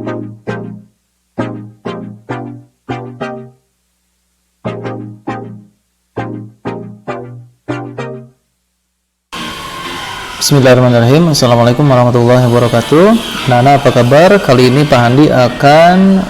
Bismillahirrahmanirrahim. Assalamualaikum warahmatullahi wabarakatuh. Nana, apa kabar? Kali ini Pak Handi akan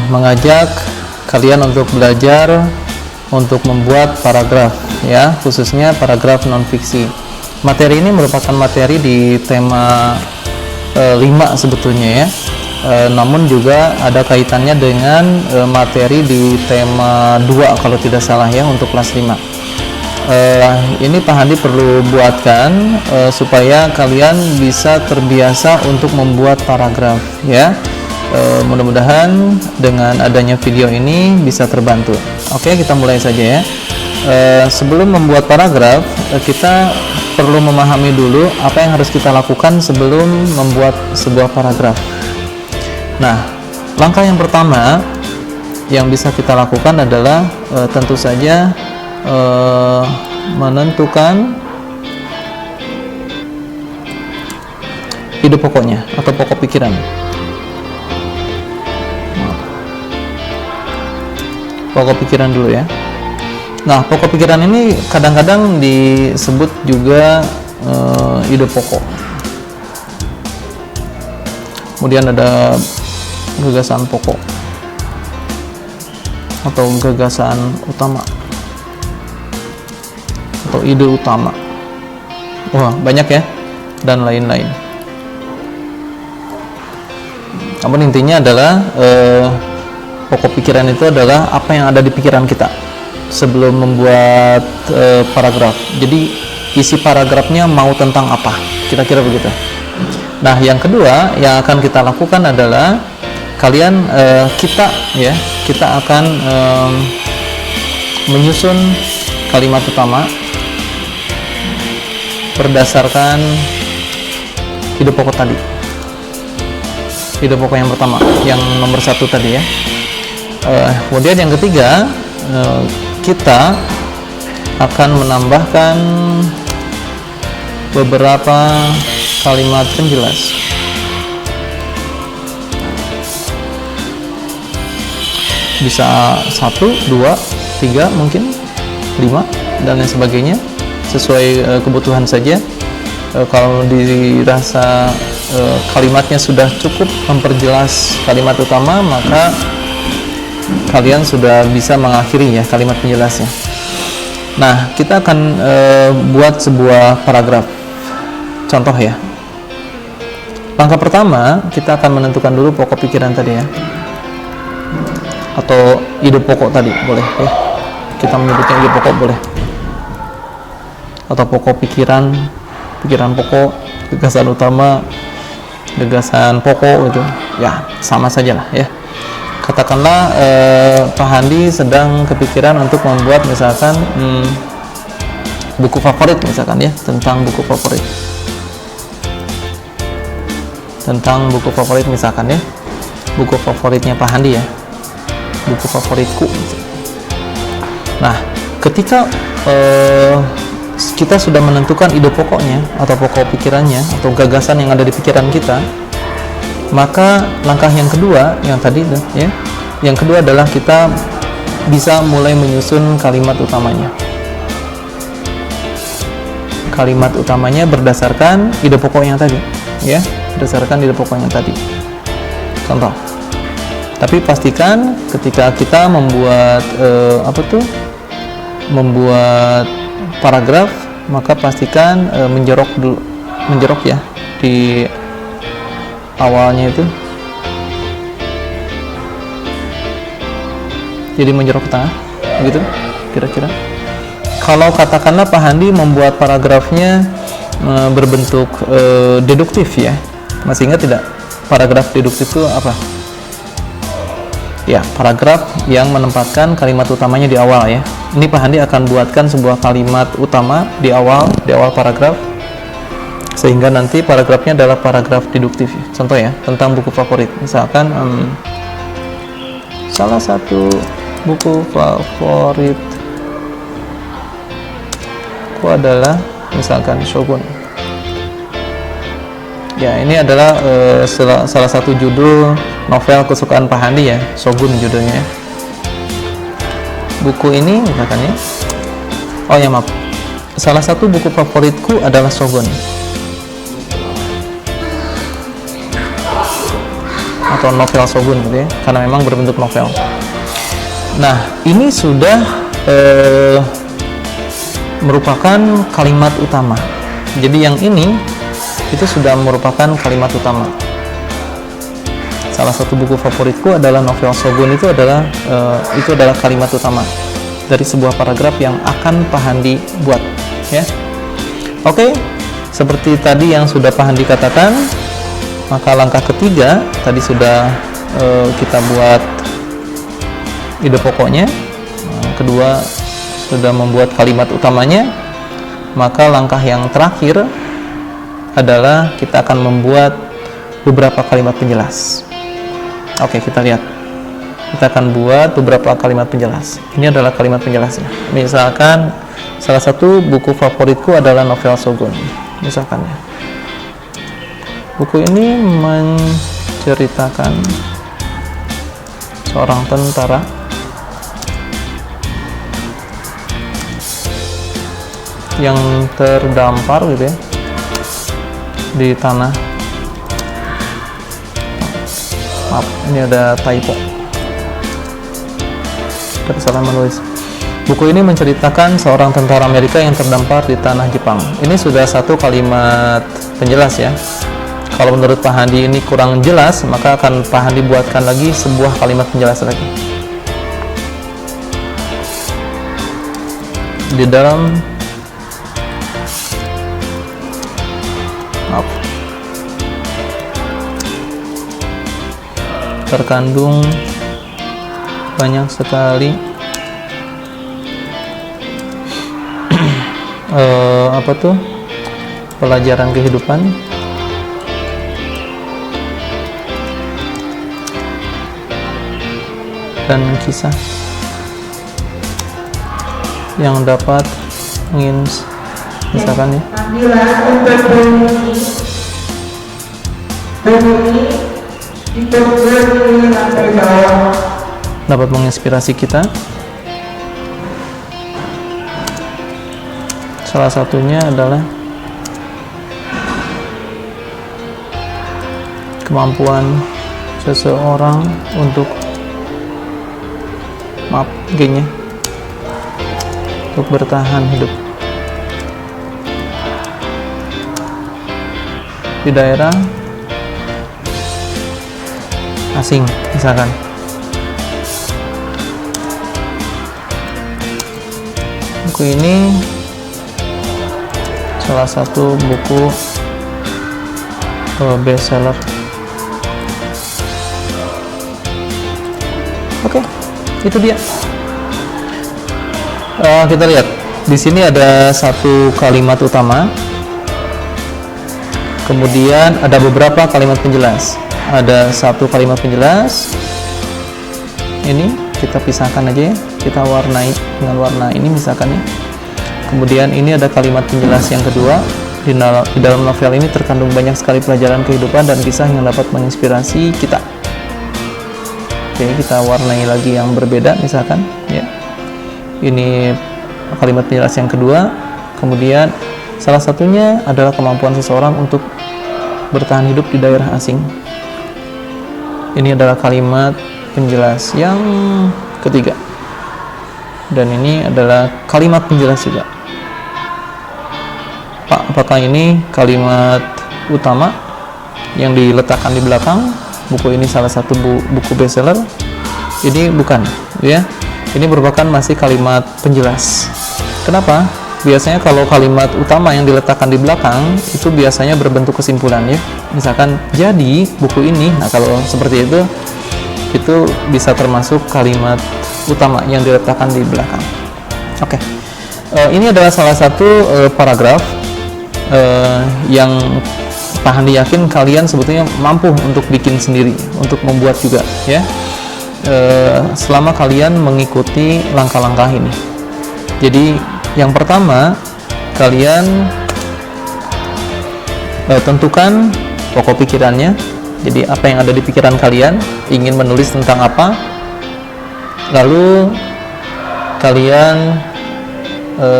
mengajak kalian untuk belajar untuk membuat paragraf, ya, khususnya paragraf non-fiksi. Materi ini merupakan materi di tema 5 sebetulnya, ya. Namun juga ada kaitannya dengan materi di tema 2 kalau tidak salah, ya, untuk kelas 5. Ini Pak Handi perlu buatkan supaya kalian bisa terbiasa untuk membuat paragraf, ya. Mudah-mudahan dengan adanya video ini bisa terbantu. Oke, kita mulai saja, ya. Sebelum membuat paragraf, kita perlu memahami dulu apa yang harus kita lakukan sebelum membuat sebuah paragraf. Nah, langkah yang pertama yang bisa kita lakukan adalah tentu saja menentukan ide pokoknya atau pokok pikiran. Pokok pikiran dulu, ya. Nah, pokok pikiran ini kadang-kadang disebut juga ide pokok. Kemudian ada gagasan pokok atau gagasan utama atau ide utama. Wah, banyak, ya, dan lain-lain. Namun intinya adalah pokok pikiran itu adalah apa yang ada di pikiran kita sebelum membuat paragraf. Jadi isi paragrafnya mau tentang apa, kira-kira begitu. Nah, yang kedua yang akan kita lakukan adalah kita akan menyusun kalimat utama berdasarkan ide pokok tadi. Ide pokok yang pertama, yang nomor 1 tadi, ya. Kemudian yang ketiga, kita akan menambahkan beberapa kalimat penjelas. Bisa 1, 2, 3, mungkin 5 dan lain sebagainya, sesuai kebutuhan saja. Kalau dirasa kalimatnya sudah cukup memperjelas kalimat utama, maka kalian sudah bisa mengakhiri, ya, kalimat penjelasnya. Nah, kita akan buat sebuah paragraf. Contoh, ya. Langkah pertama, kita akan menentukan dulu pokok pikiran tadi, ya, atau ide pokok tadi, boleh, ya. Kita menyebutnya ide pokok, boleh, atau pokok pikiran pokok, gagasan utama, gagasan pokok, itu, ya, sama saja lah, ya. Katakanlah Pak Handi sedang kepikiran untuk membuat misalkan buku favorit, misalkan, ya, tentang buku favorit, misalkan, ya, buku favoritnya Pak Handi, ya, buku favoritku. Nah, ketika kita sudah menentukan ide pokoknya atau pokok pikirannya atau gagasan yang ada di pikiran kita, maka langkah yang kedua, yang tadi, ya, yang kedua adalah kita bisa mulai menyusun kalimat utamanya. Kalimat utamanya berdasarkan ide pokok yang tadi, ya, berdasarkan ide pokok yang tadi. Contoh. Tapi pastikan ketika kita membuat membuat paragraf, maka pastikan menjorok, ya, di awalnya itu. Jadi menjorok ke tengah, begitu kira-kira. Kalau katakanlah Pak Handi membuat paragrafnya berbentuk deduktif, ya. Masih ingat tidak paragraf deduktif itu apa? Ya, paragraf yang menempatkan kalimat utamanya di awal, ya. Ini Pak Handi akan buatkan sebuah kalimat utama di awal paragraf, sehingga nanti paragrafnya adalah paragraf deduktif. Contoh, ya, tentang buku favorit. Misalkan salah satu buku favoritku adalah misalkan Shogun. Ya, ini adalah salah satu judul novel kesukaan Pak Handi ya, Shogun judulnya. Buku ini misalkan ya. Oh ya maaf. Salah satu buku favoritku adalah Shogun. Atau novel Shogun gitu ya, karena memang berbentuk novel. Nah, ini sudah merupakan kalimat utama. Jadi yang ini itu sudah merupakan kalimat utama. Salah satu buku favoritku adalah novel Shogun, itu adalah kalimat utama dari sebuah paragraf yang akan Pak Handi buat ya. Oke, seperti tadi yang sudah Pak Handi katakan, maka langkah ketiga tadi sudah kita buat ide pokoknya, kedua sudah membuat kalimat utamanya, maka langkah yang terakhir adalah kita akan membuat beberapa kalimat penjelas. Oke, kita lihat. Kita akan buat beberapa kalimat penjelas. Ini adalah kalimat penjelasnya. Misalkan salah satu buku favoritku adalah novel Shogun. Misalkan ya. Buku ini menceritakan seorang tentara yang terdampar gitu ya di tanah. Maaf, ini ada typo, kesalahan menulis. Buku ini menceritakan seorang tentara Amerika yang terdampar di tanah Jepang. Ini sudah satu kalimat penjelas ya. Kalau menurut Pak Handi ini kurang jelas, maka akan Pak Handi buatkan lagi sebuah kalimat penjelas lagi. Di dalam terkandung banyak sekali pelajaran kehidupan dan kisah yang dapat misalkan ya, dapat menginspirasi kita. Salah satunya adalah kemampuan seseorang untuk G-nya untuk bertahan hidup di daerah asing misalkan. Buku ini salah satu buku bestseller. Oke, itu dia. Kita lihat di sini ada satu kalimat utama, kemudian ada beberapa kalimat penjelas. Ada satu kalimat penjelas. Ini kita pisahkan aja ya, kita warnai dengan warna ini misalkan ya. Kemudian ini ada kalimat penjelas yang kedua. Di dalam novel ini terkandung banyak sekali pelajaran kehidupan dan kisah yang dapat menginspirasi kita. Oke, kita warnai lagi yang berbeda misalkan ya. Ini kalimat penjelas yang kedua. Kemudian salah satunya adalah kemampuan seseorang untuk bertahan hidup di daerah asing. Ini adalah kalimat penjelas yang ketiga. Dan ini adalah kalimat penjelas juga. Pak, apakah ini kalimat utama yang diletakkan di belakang? Buku ini salah satu buku bestseller. Ini bukan, ya. Ini merupakan masih kalimat penjelas. Kenapa? Biasanya kalau kalimat utama yang diletakkan di belakang itu biasanya berbentuk kesimpulan ya. Misalkan jadi buku ini, nah kalau seperti itu bisa termasuk kalimat utama yang diletakkan di belakang. Oke. Ini adalah salah satu paragraf yang Pak Handi yakin kalian sebetulnya mampu untuk bikin sendiri, untuk membuat juga ya. Selama kalian mengikuti langkah-langkah ini. Jadi yang pertama, kalian tentukan pokok pikirannya. Jadi apa yang ada di pikiran kalian, ingin menulis tentang apa, lalu kalian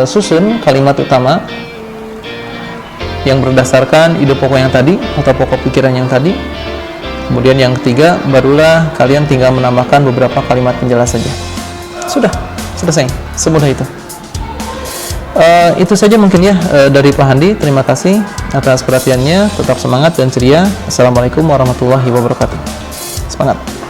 susun kalimat utama yang berdasarkan ide pokok yang tadi atau pokok pikiran yang tadi. Kemudian yang ketiga, barulah kalian tinggal menambahkan beberapa kalimat penjelas saja. Sudah, selesai, semudah itu. Itu saja mungkin ya dari Pak Handi. Terima kasih atas perhatiannya. Tetap semangat dan ceria. Assalamualaikum warahmatullahi wabarakatuh. Semangat.